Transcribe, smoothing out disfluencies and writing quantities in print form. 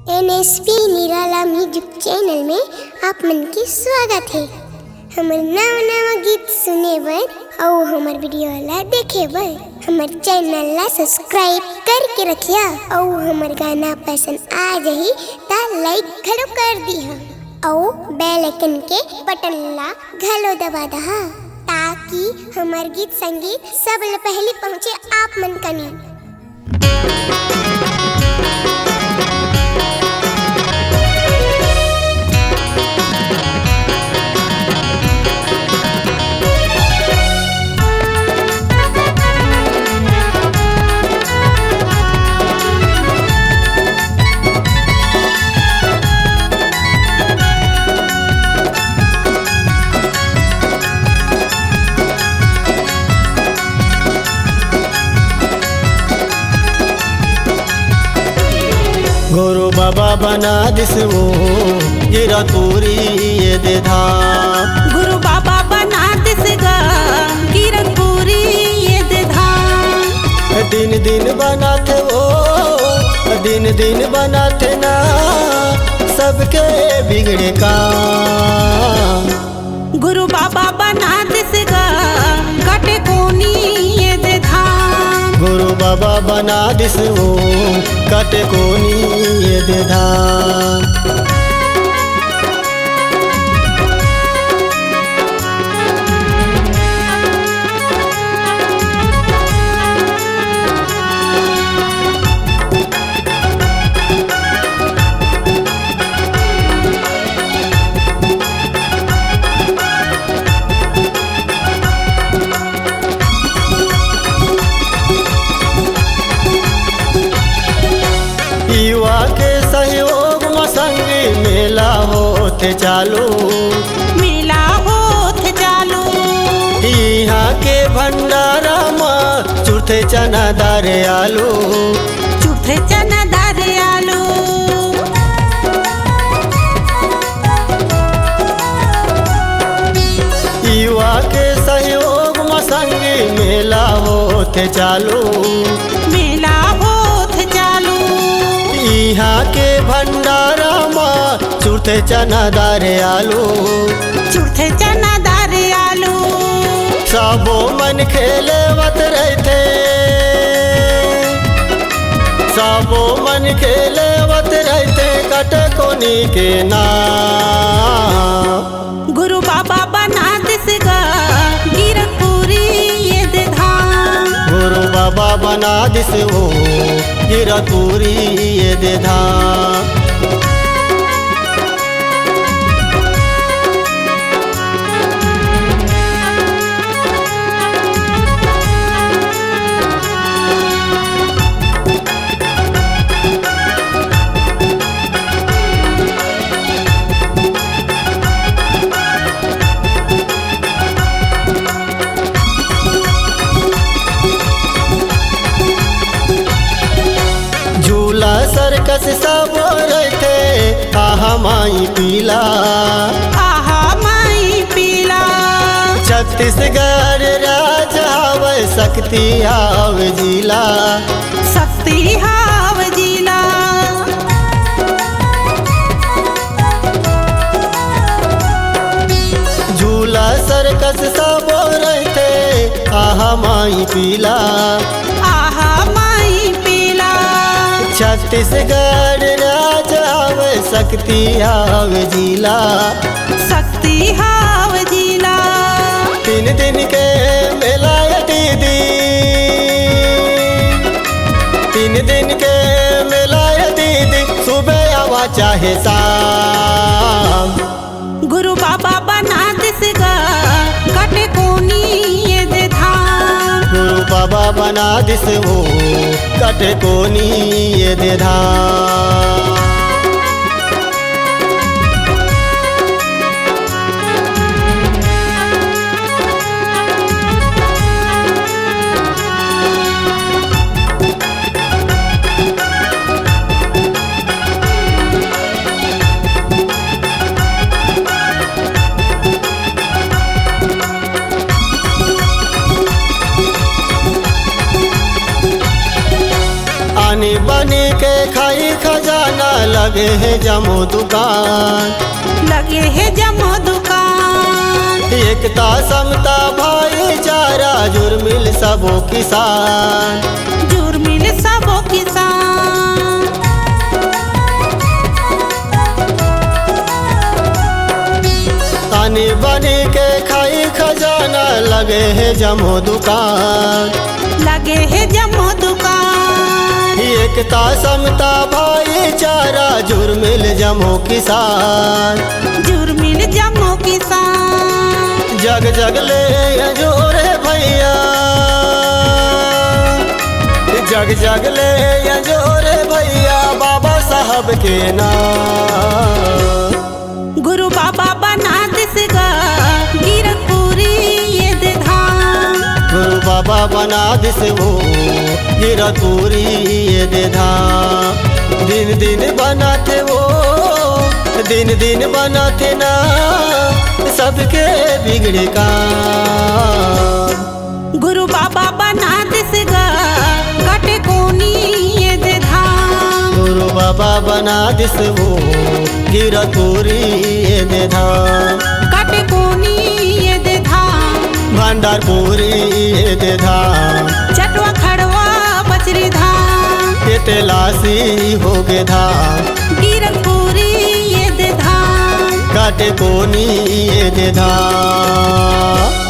NSP निराला music channel में आप मन के स्वागत है। हमार नवा गीत सुने बर और हमार वीडियो ला देखे बर हमार चैनल ला सब्सक्राइब करके रखिया और हमार गाना पसंद आ जाही ता लाइक घलो कर दिहा और बेल आइकन के बटन ला घलो दबा दहा ताकि हमार गीत संगीत सब ले पहले पहुँचे आप मन कनी। गुरु बाबा बना दिसवो गिरा तूरी ये दे धाम। गुरु बाबा बना दिसगा गिरा तूरी ये दे धाम। दिन दिन बनाते वो दिन दिन बनाते ना सबके बिगड़े काम। गुरु बाबा बना दिसगा कटे कोनी ये दे धाम। गुरु बाबा बना दिसवो कटे कोनी ये दे धाम। युवा के सहयोग संगी मेला होते चालू। मेला होते चालू। यहाँ के भंडारा में चूथे चना दारे आलू। चूथे चना दारे आलू। युवा के सहयोग संगी मेला होते चालू। मेला होते चालू। यहाँ के भंडारा में चूथे चना दारे आलू। चूथे चना दारे आलू। सबो मन खेले वत रहते। सबो मन खेले वत रहते कटे कोनी के नाम। गुरु बाबा बना दिसगा गिरा पूरी ये दे धाम। गुरु बाबा बना दिसवो गिरा तूरी ये दे धाम। झूला सर्कस सब रहते आहा माई पीला। आहा माई पीला। छत्तीसगढ़ राज हाव शक्ति हाव जिला। शक्ति हाव जिला। झूला सर्कस सब रहते आहा माई पीला। आहा माई पीला। छत्तीसगढ़ राज हाव शक्ति हाव जिला। शक्ति हाव जिला। 3 दिन के मेला दीदी। 3 दिन के मेला दीदी सुबह आवा चाहे शाम। गुरु बाबा बना दिसगा कटे कोनी ये दे धाम। गुरु बाबा बना दिसवो कटे कोनी ये दे धाम। पानी बनी के खाई खजा लगे है जमो दुकान, लगे है जमो दुकान। एकता समता भाईचारा जुर्मिल सबो किसान, जुर्मिल सबो किसान। तानी बनी के खाई खजाना लगे है जमो दुकान, लगे है जमो दुकान। एकता समता भाईचारा जुर्मिल जमो किसान, जुर्मिल जमो किसान। जग जग ले जोरे भैया, जग जग ले जोरे भैया बाबा साहब के नाम। गुरु बाबा बना दिसगा गिरकपुरी ये दे धाम। गुरु बाबा बना दिस वो गिरकपुरी ये दे धाम। दिन दिन बनाते वो, दिन दिन बनाते ना सबके बिगड़े काम। गुरु बाबा बना दिसगा कटे कोनी ये दे धाम। गुरु बाबा बना दिस वो गिरकपुरी ये दे धाम। कटे कोनी ये दे धाम। भंडारपुरी ये दे धाम। चटवा खड़वा बचरी धाम। ये तेलासी हो गे धाम। गिरकपुरी ये दे धाम। काटे कोनी ये दे धाम।